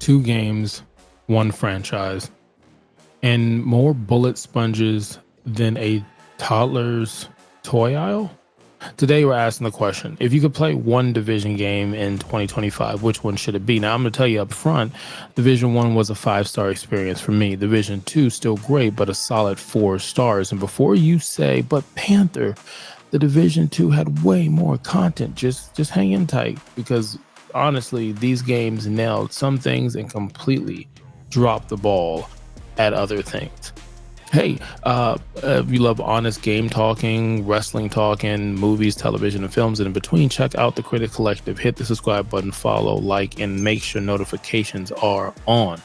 Two games, one franchise, and more bullet sponges than a toddler's toy aisle? Today, we're asking the question, if you could play one Division game in 2025, which one should it be? Now, I'm going to tell you up front, Division 1 was a 5-star experience for me. Division 2, still great, but a solid 4 stars. And before you say, but Panther, the Division 2 had way more content, just hang in tight, because honestly, these games nailed some things and completely dropped the ball at other things. Hey, if you love honest game talking, wrestling talking, movies, television, and films, and in between, check out the Critic Collective. Hit the subscribe button, follow, like, and make sure notifications are on.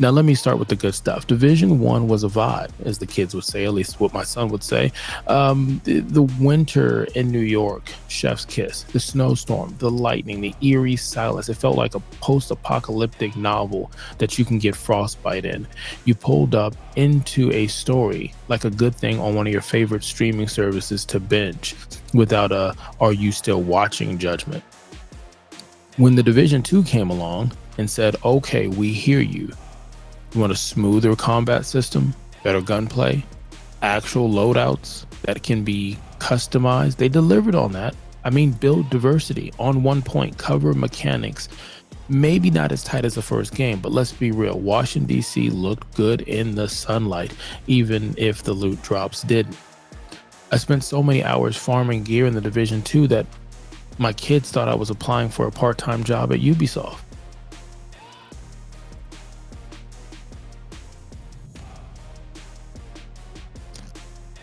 Now, let me start with the good stuff. Division 1 was a vibe, as the kids would say, at least what my son would say. The winter in New York, chef's kiss, the snowstorm, the lightning, the eerie silence. It felt like a post-apocalyptic novel that you can get frostbite in. You pulled up into a story like a good thing on one of your favorite streaming services to binge without a "are you still watching" judgment. When the Division 2 came along and said, okay, we hear you. You want a smoother combat system, better gunplay, actual loadouts that can be customized? They delivered on that. I mean, build diversity on one point, cover mechanics. Maybe not as tight as the first game, but let's be real. Washington D.C. looked good in the sunlight, even if the loot drops didn't. I spent so many hours farming gear in the Division 2 that my kids thought I was applying for a part-time job at Ubisoft.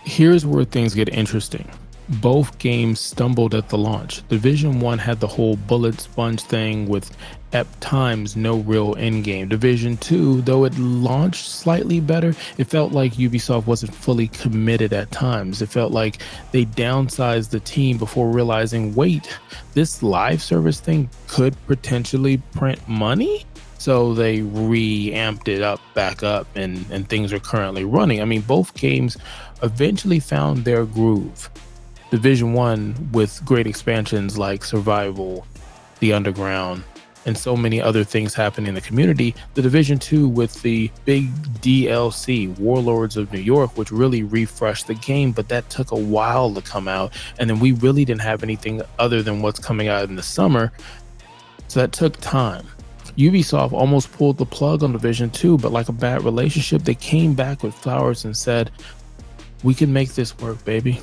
Here's where things get interesting. Both games stumbled at the launch. Division 1 had the whole bullet sponge thing with at times no real endgame. Division 2, though it launched slightly better, it felt like Ubisoft wasn't fully committed at times. It felt like they downsized the team before realizing, wait, this live service thing could potentially print money? So they reamped it up back up and things are currently running. I mean, both games eventually found their groove. Division 1 with great expansions like Survival, The Underground, and so many other things happening in the community. The Division 2 with the big DLC, Warlords of New York, which really refreshed the game, but that took a while to come out. And then we really didn't have anything other than what's coming out in the summer. So that took time. Ubisoft almost pulled the plug on Division 2, but like a bad relationship, they came back with flowers and said, we can make this work, baby.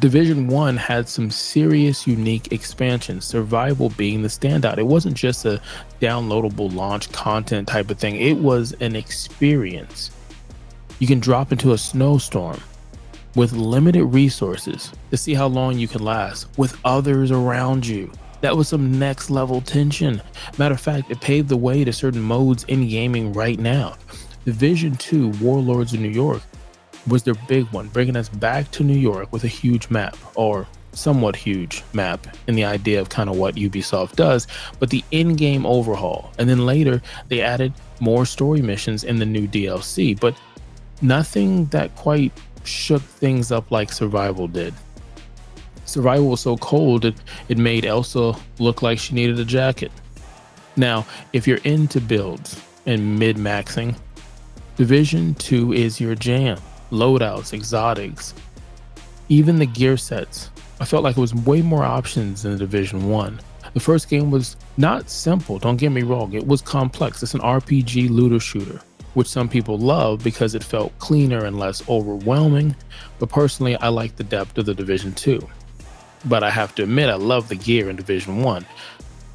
Division 1 had some serious unique expansions, Survival being the standout. It wasn't just a downloadable launch content type of thing. It was an experience. You can drop into a snowstorm with limited resources to see how long you can last with others around you. That was some next level tension. Matter of fact, it paved the way to certain modes in gaming right now. Division 2 Warlords of New York was their big one, bringing us back to New York with a huge map, or somewhat huge map, in the idea of kind of what Ubisoft does, but the in-game overhaul. And then later, they added more story missions in the new DLC, but nothing that quite shook things up like Survival did. Survival was so cold, it made Elsa look like she needed a jacket. Now, if you're into builds and mid-maxing, Division 2 is your jam. Loadouts, exotics, even the gear sets. I felt like it was way more options than Division 1. The first game was not simple, don't get me wrong, it was complex. It's an RPG looter shooter, which some people love because it felt cleaner and less overwhelming, but personally I like the depth of the Division 2. But I have to admit, I love the gear in Division 1.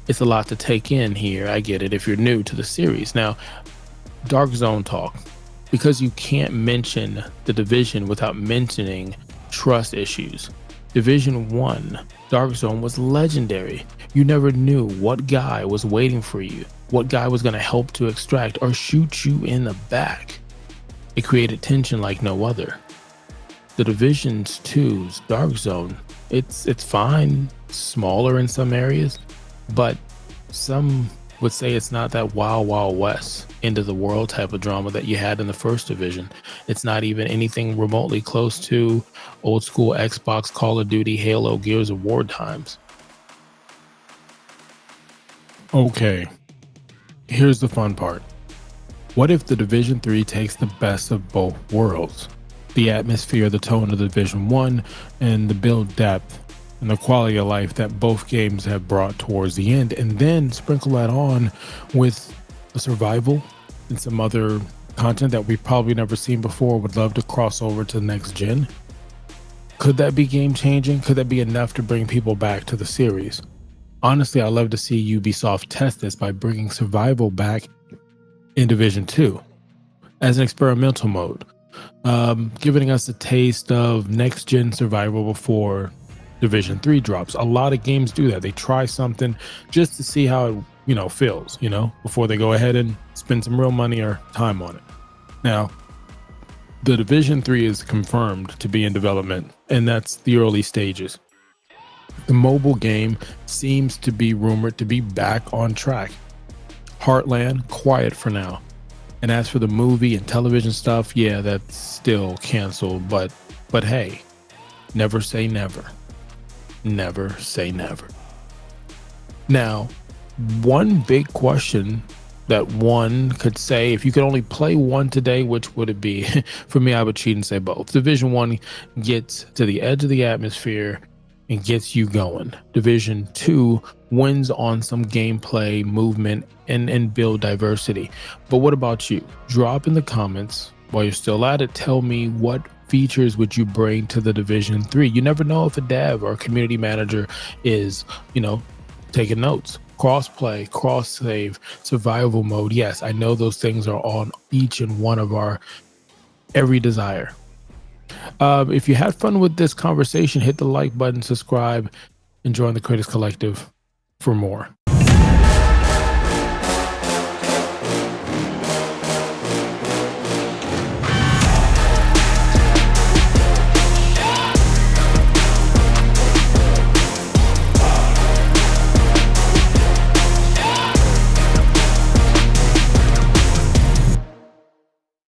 It's a lot to take in here, I get it if you're new to the series. Now, Dark Zone talk. Because you can't mention the Division without mentioning trust issues. Division 1, Dark Zone was legendary. You never knew what guy was waiting for you, what guy was going to help to extract or shoot you in the back. It created tension like no other. The Division 2's Dark Zone, it's fine, smaller in some areas, but some would say it's not that wild west end of the world type of drama that you had in the first Division. It's not even anything remotely close to old school Xbox, Call of Duty, Halo, Gears of War times. Okay, Here's the fun part. What if the Division 3 takes the best of both worlds? The atmosphere, the tone of the Division 1, and the build depth and the quality of life that both games have brought towards the end, and then sprinkle that on with the survival and some other content that we've probably never seen before, would love to cross over to the next gen. Could that be game changing? Could that be enough to bring people back to the series? Honestly, I'd love to see Ubisoft test this by bringing survival back in Division 2 as an experimental mode, giving us a taste of next gen survival before Division 3 drops. A lot of games do that. They try something just to see how it feels, before they go ahead and spend some real money or time on it. Now, the Division 3 is confirmed to be in development, and that's the early stages. The mobile game seems to be rumored to be back on track. Heartland, quiet for now. And as for the movie and television stuff, yeah, that's still canceled, but hey, never say never. Never say never. Now, one big question that one could say, if you could only play one today, which would it be? For me, I would cheat and say both. Division 1 gets to the edge of the atmosphere and gets you going. Division 2 wins on some gameplay, movement, and build diversity. But what about you? Drop in the comments while you're still at it. Tell me, what features would you bring to the Division 3? You never know if a dev or a community manager is, taking notes. Crossplay, cross save, survival mode. Yes, I know those things are on each and one of our every desire. If you had fun with this conversation, hit the like button, subscribe, and join the Creators Collective for more.